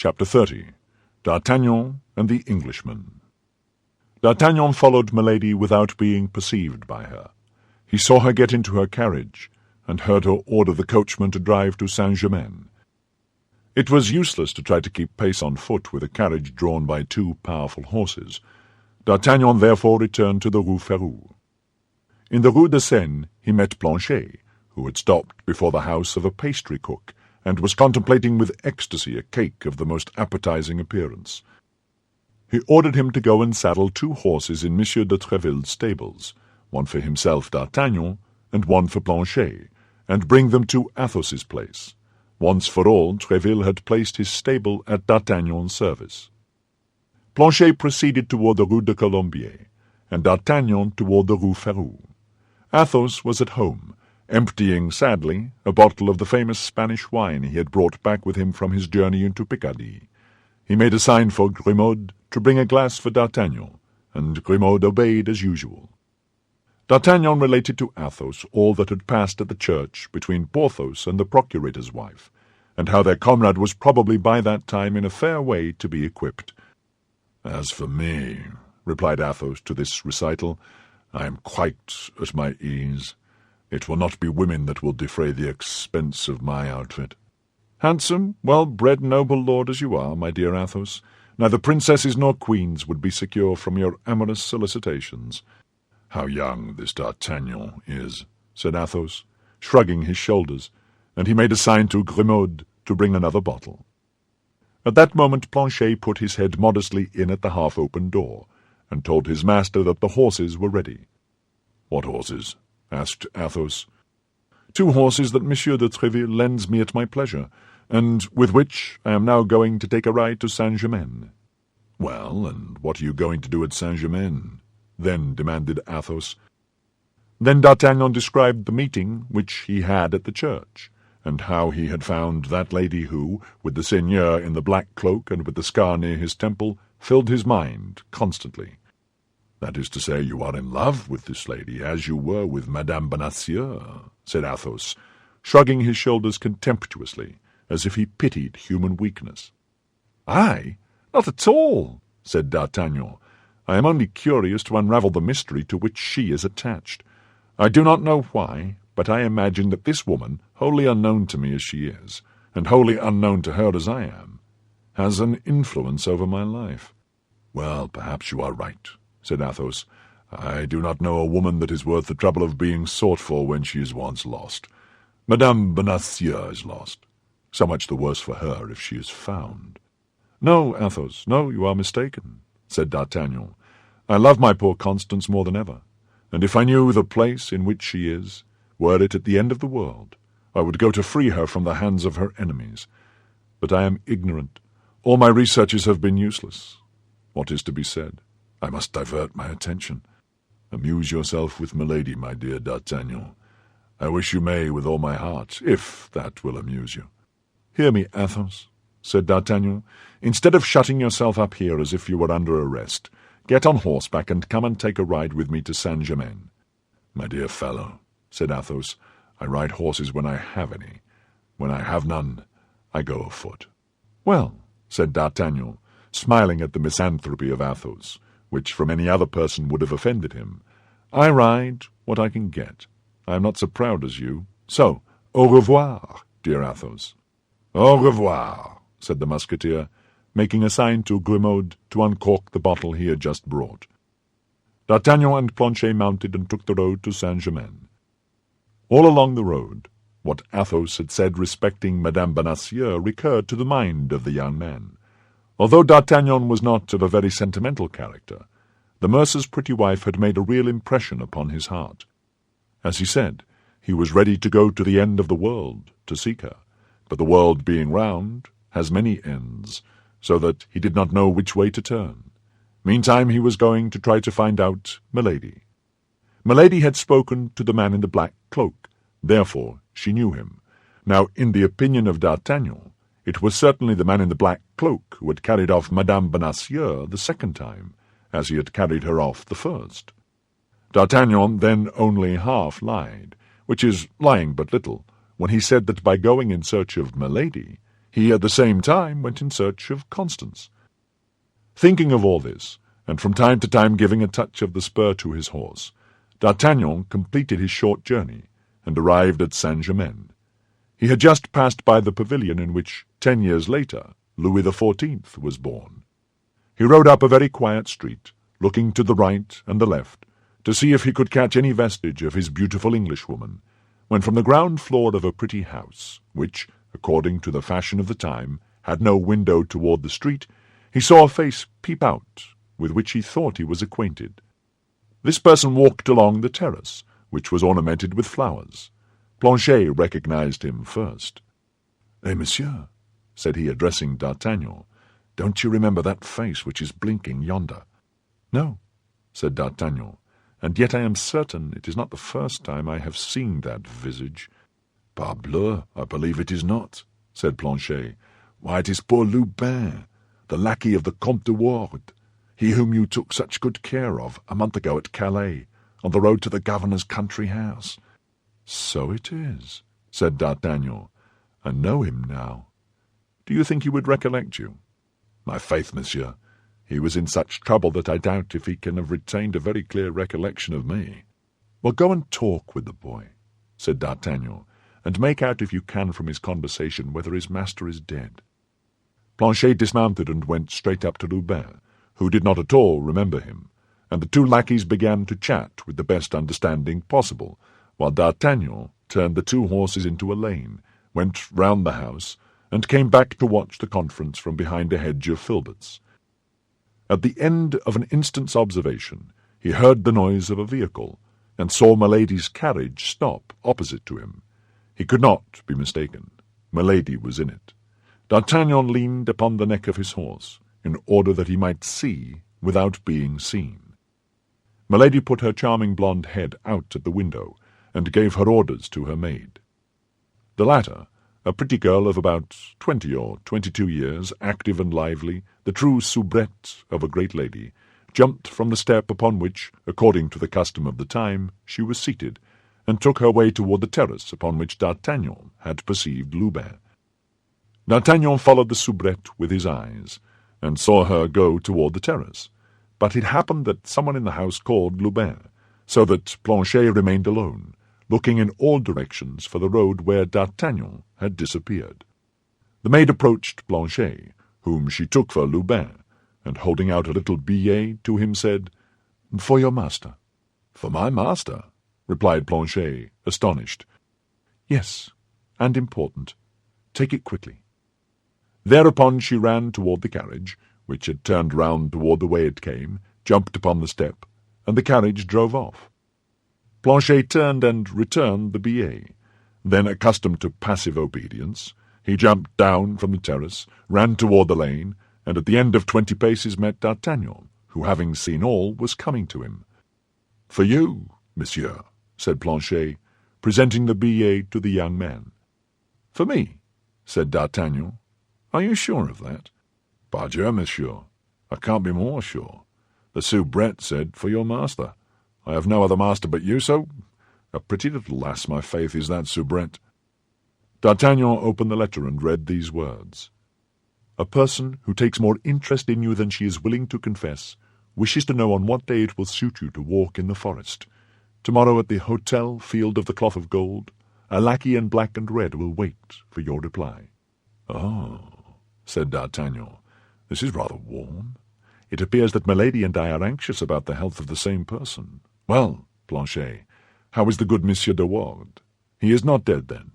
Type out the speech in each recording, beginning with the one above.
Chapter 30. D'Artagnan and the Englishman. D'Artagnan followed Milady without being perceived by her. He saw her get into her carriage, and heard her order the coachman to drive to Saint-Germain. It was useless to try to keep pace on foot with a carriage drawn by two powerful horses. D'Artagnan therefore returned to the Rue Férou. In the Rue de Seine he met Planchet, who had stopped before the house of a pastry cook, and was contemplating with ecstasy a cake of the most appetizing appearance. He ordered him to go and saddle 2 horses in Monsieur de Tréville's stables, one for himself, D'Artagnan, and one for Planchet, and bring them to Athos's place. Once for all, Tréville had placed his stable at D'Artagnan's service. Planchet proceeded toward the Rue de Colombier, and D'Artagnan toward the Rue Férou. Athos was at home, emptying sadly a bottle of the famous Spanish wine he had brought back with him from his journey into Picardy. He made a sign for Grimaud to bring a glass for D'Artagnan, and Grimaud obeyed as usual. D'Artagnan related to Athos all that had passed at the church between Porthos and the procurator's wife, and how their comrade was probably by that time in a fair way to be equipped. "As for me," replied Athos to this recital, "I am quite at my ease. It will not be women that will defray the expense of my outfit." "Handsome, well-bred, noble lord as you are, my dear Athos, neither princesses nor queens would be secure from your amorous solicitations." "How young this D'Artagnan is," said Athos, shrugging his shoulders, and he made a sign to Grimaud to bring another bottle. At that moment Planchet put his head modestly in at the half-open door, and told his master that the horses were ready. "What horses?" asked Athos. "2 horses that Monsieur de Tréville lends me at my pleasure, and with which I am now going to take a ride to Saint-Germain." "Well, and what are you going to do at Saint-Germain?" then demanded Athos. Then D'Artagnan described the meeting which he had at the church, and how he had found that lady who, with the seigneur in the black cloak and with the scar near his temple, filled his mind constantly. "That is to say, you are in love with this lady, as you were with Madame Bonacieux," said Athos, shrugging his shoulders contemptuously, as if he pitied human weakness. "I? Not at all," said D'Artagnan. "I am only curious to unravel the mystery to which she is attached. I do not know why, but I imagine that this woman, wholly unknown to me as she is, and wholly unknown to her as I am, has an influence over my life." "Well, perhaps you are right," said Athos. "I do not know a woman that is worth the trouble of being sought for when she is once lost. Madame Bonacieux is lost. So much the worse for her if she is found." "No, Athos, no, you are mistaken," said D'Artagnan. "I love my poor Constance more than ever, and if I knew the place in which she is, were it at the end of the world, I would go to free her from the hands of her enemies. But I am ignorant. All my researches have been useless. What is to be said? I must divert my attention. Amuse yourself with Milady, my dear D'Artagnan. I wish you may with all my heart, if that will amuse you." "Hear me, Athos," said D'Artagnan. "Instead of shutting yourself up here as if you were under arrest, get on horseback and come and take a ride with me to Saint-Germain." "My dear fellow," said Athos, "I ride horses when I have any. When I have none, I go afoot." "Well," said D'Artagnan, smiling at the misanthropy of Athos, which from any other person would have offended him, "I ride what I can get. I am not so proud as you. So, au revoir, dear Athos." "Au revoir," said the musketeer, making a sign to Grimaud to uncork the bottle he had just brought. D'Artagnan and Planchet mounted and took the road to Saint-Germain. All along the road, what Athos had said respecting Madame Bonacieux recurred to the mind of the young man. Although D'Artagnan was not of a very sentimental character, the mercer's pretty wife had made a real impression upon his heart. As he said, he was ready to go to the end of the world to seek her, but the world being round has many ends, so that he did not know which way to turn. Meantime he was going to try to find out Milady. Milady had spoken to the man in the black cloak, therefore she knew him. Now, in the opinion of D'Artagnan, it was certainly the man in the black cloak who had carried off Madame Bonacieux the second time, as he had carried her off the first. D'Artagnan then only half lied, which is lying but little, when he said that by going in search of Milady, He at the same time went in search of Constance. Thinking of all this, and from time to time giving a touch of the spur to his horse, D'Artagnan completed his short journey, and arrived at Saint-Germain. He had just passed by the pavilion in which, 10 years later, Louis XIV was born. He rode up a very quiet street, looking to the right and the left, to see if he could catch any vestige of his beautiful Englishwoman, when from the ground floor of a pretty house, which, according to the fashion of the time, had no window toward the street, he saw a face peep out, with which he thought he was acquainted. This person walked along the terrace, which was ornamented with flowers. Planchet recognized him first. "Eh, monsieur," said he, addressing D'Artagnan, "don't you remember that face which is blinking yonder?" "No," said D'Artagnan, "and yet I am certain it is not the first time I have seen that visage." "Parbleu, I believe it is not," said Planchet. "Why, it is poor Lubin, the lackey of the Comte de Wardes, he whom you took such good care of a month ago at Calais, on the road to the governor's country house." "So it is," said D'Artagnan. "I know him now. Do you think he would recollect you?" "My faith, monsieur, he was in such trouble that I doubt if he can have retained a very clear recollection of me." "Well, go and talk with the boy," said D'Artagnan, "and make out if you can from his conversation whether his master is dead." Planchet dismounted and went straight up to Lubin, who did not at all remember him, and the two lackeys began to chat with the best understanding possible, while D'Artagnan turned the two horses into a lane, went round the house, and came back to watch the conference from behind a hedge of filberts. At the end of an instant's observation, he heard the noise of a vehicle, and saw Milady's carriage stop opposite to him. He could not be mistaken. Milady was in it. D'Artagnan leaned upon the neck of his horse, in order that he might see without being seen. Milady put her charming blonde head out at the window, and gave her orders to her maid. The latter, a pretty girl of about 20 or 22 years, active and lively, the true soubrette of a great lady, jumped from the step upon which, according to the custom of the time, she was seated, and took her way toward the terrace upon which D'Artagnan had perceived Lubin. D'Artagnan followed the soubrette with his eyes, and saw her go toward the terrace, but it happened that someone in the house called Lubin, so that Planchet remained alone, looking in all directions for the road where D'Artagnan had disappeared. The maid approached Planchet, whom she took for Lubin, and holding out a little billet to him said, "For your master." "For my master?" replied Planchet, astonished. "Yes, and important. Take it quickly." Thereupon she ran toward the carriage, which had turned round toward the way it came, jumped upon the step, and the carriage drove off. Planchet turned and returned the billet. Then, accustomed to passive obedience, he jumped down from the terrace, ran toward the lane, and at the end of 20 paces met D'Artagnan, who, having seen all, was coming to him. "For you, monsieur," said Planchet, presenting the billet to the young man. "For me," said D'Artagnan. "Are you sure of that?" "Pardieu, monsieur, I can't be more sure. The soubrette said, 'For your master.' I have no other master but you, so a pretty little lass, my faith, is that soubrette." D'Artagnan opened the letter and read these words. "A person who takes more interest in you than she is willing to confess wishes to know on what day it will suit you to walk in the forest. Tomorrow at the Hotel Field of the Cloth of Gold, a lackey in black and red will wait for your reply." "Oh," said D'Artagnan, "this is rather warm. It appears that Milady and I are anxious about the health of the same person. Well, Planchet, how is the good Monsieur de Wardes? He is not dead, then?"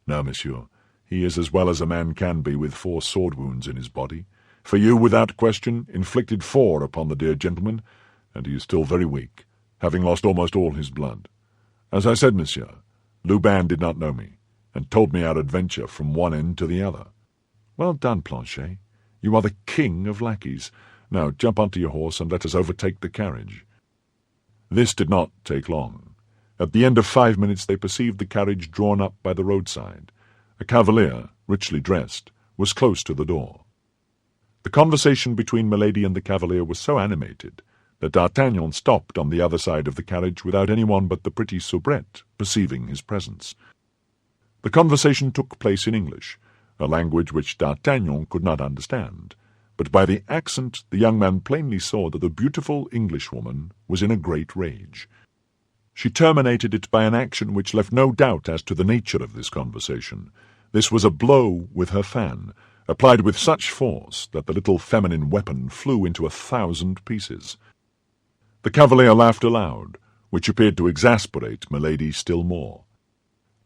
"No, monsieur. He is as well as a man can be with 4 sword wounds in his body. For you, without question, inflicted 4 upon the dear gentleman, and he is still very weak, having lost almost all his blood. As I said, monsieur, Lubin did not know me, and told me our adventure from one end to the other." "Well done, Planchet. You are the king of lackeys. Now jump onto your horse and let us overtake the carriage." This did not take long. At the end of 5 minutes they perceived the carriage drawn up by the roadside. A cavalier, richly dressed, was close to the door. The conversation between Milady and the cavalier was so animated that D'Artagnan stopped on the other side of the carriage without anyone but the pretty soubrette perceiving his presence. The conversation took place in English, a language which D'Artagnan could not understand, but by the accent the young man plainly saw that the beautiful Englishwoman was in a great rage. She terminated it by an action which left no doubt as to the nature of this conversation. This was a blow with her fan, applied with such force that the little feminine weapon flew into 1,000 pieces. The cavalier laughed aloud, which appeared to exasperate Milady still more.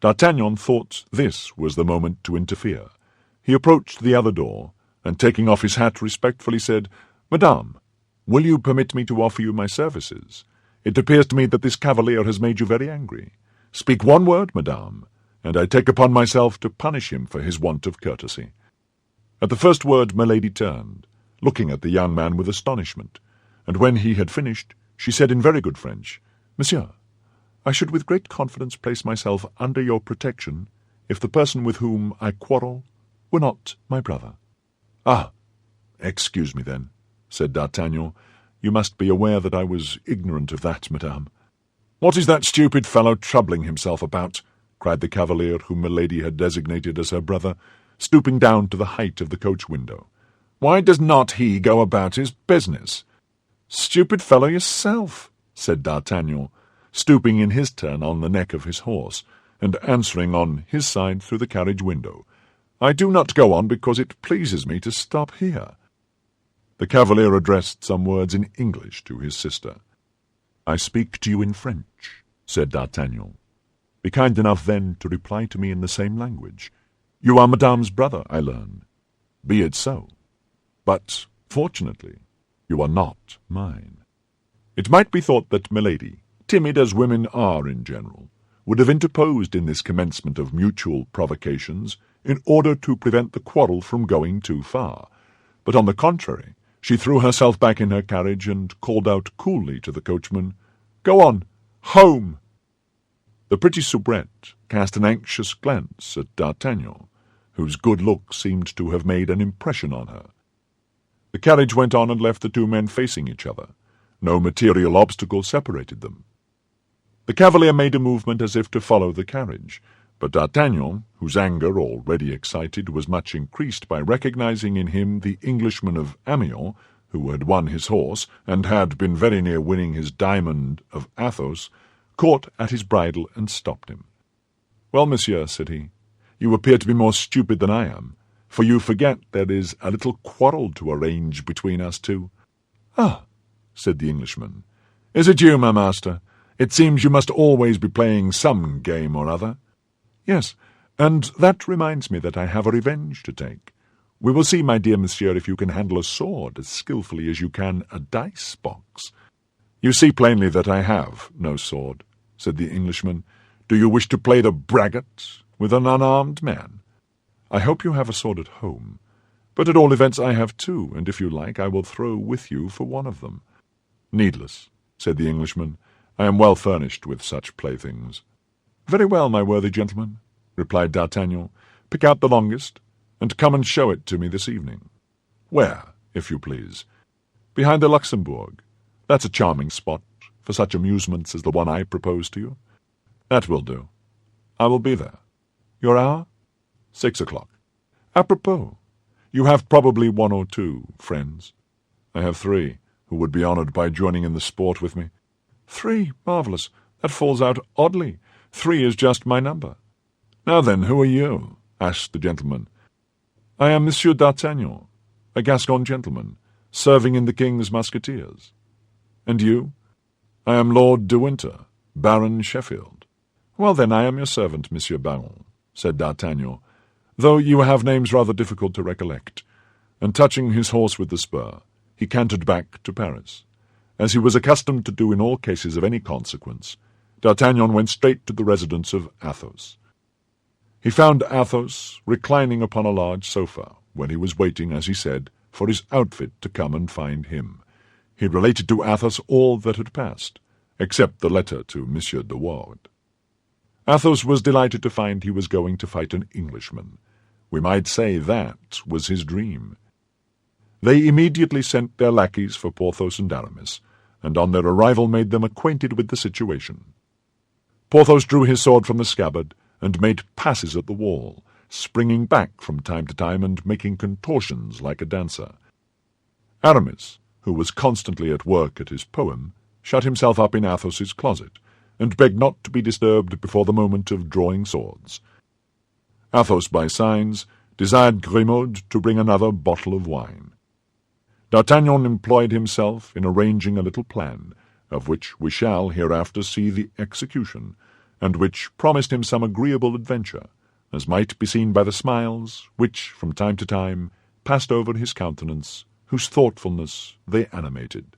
D'Artagnan thought this was the moment to interfere. He approached the other door, and taking off his hat respectfully said, "Madame, will you permit me to offer you my services? It appears to me that this cavalier has made you very angry. Speak one word, madame, and I take upon myself to punish him for his want of courtesy." At the first word Milady turned, looking at the young man with astonishment, and when he had finished, she said in very good French, "Monsieur, I should with great confidence place myself under your protection if the person with whom I quarrel were not my brother." "Ah, excuse me then," said D'Artagnan. "You must be aware that I was ignorant of that, madame." "What is that stupid fellow troubling himself about?" cried the cavalier whom Milady had designated as her brother, stooping down to the height of the coach window. "Why does not he go about his business?" "Stupid fellow yourself," said D'Artagnan, stooping in his turn on the neck of his horse, and answering on his side through the carriage window, "I do not go on because it pleases me to stop here." The cavalier addressed some words in English to his sister. "I speak to you in French," said D'Artagnan. "Be kind enough, then, to reply to me in the same language. You are Madame's brother, I learn. Be it so. But, fortunately, you are not mine." It might be thought that Milady, timid as women are in general, would have interposed in this commencement of mutual provocations in order to prevent the quarrel from going too far, but on the contrary, she threw herself back in her carriage and called out coolly to the coachman, "Go on, home!" The pretty soubrette cast an anxious glance at D'Artagnan, whose good looks seemed to have made an impression on her. The carriage went on and left the two men facing each other. No material obstacle separated them. The cavalier made a movement as if to follow the carriage, but D'Artagnan, whose anger, already excited, was much increased by recognizing in him the Englishman of Amiens, who had won his horse, and had been very near winning his diamond of Athos, caught at his bridle and stopped him. "Well, monsieur," said he, "you appear to be more stupid than I am, for you forget there is a little quarrel to arrange between us two." "Ah," said the Englishman, "is it you, my master? It seems you must always be playing some game or other." "Yes, and that reminds me that I have a revenge to take. We will see, my dear monsieur, if you can handle a sword as skilfully as you can a dice-box." "You see plainly that I have no sword," said the Englishman. "Do you wish to play the braggart with an unarmed man?" "I hope you have a sword at home, but at all events I have two, and if you like I will throw with you for one of them." "Needless," said the Englishman. "I am well furnished with such playthings." "Very well, my worthy gentleman," replied D'Artagnan. "Pick out the longest, and come and show it to me this evening." "Where, if you please?" "Behind the Luxembourg. That's a charming spot for such amusements as the one I propose to you." "That will do. I will be there." "Your hour?" 6 o'clock. "Apropos, you have probably one or two friends." "I have 3, who would be honoured by joining in the sport with me." "3? Marvellous. That falls out oddly. 3 is just my number." "Now then, who are you?" asked the gentleman. "I am Monsieur D'Artagnan, a Gascon gentleman, serving in the King's Musketeers." "And you?" "I am Lord de Winter, Baron Sheffield." "Well, then, I am your servant, Monsieur Baron," said D'Artagnan, "though you have names rather difficult to recollect." And touching his horse with the spur, he cantered back to Paris. As he was accustomed to do in all cases of any consequence, D'Artagnan went straight to the residence of Athos. He found Athos reclining upon a large sofa, where he was waiting, as he said, for his outfit to come and find him. He related to Athos all that had passed, except the letter to Monsieur de Wardes. Athos was delighted to find he was going to fight an Englishman. We might say that was his dream. They immediately sent their lackeys for Porthos and Aramis, and on their arrival made them acquainted with the situation. Porthos drew his sword from the scabbard and made passes at the wall, springing back from time to time and making contortions like a dancer. Aramis, who was constantly at work at his poem, shut himself up in Athos's closet, and begged not to be disturbed before the moment of drawing swords. Athos, by signs, desired Grimaud to bring another bottle of wine. D'Artagnan employed himself in arranging a little plan, of which we shall hereafter see the execution, and which promised him some agreeable adventure, as might be seen by the smiles which, from time to time, passed over his countenance, whose thoughtfulness they animated.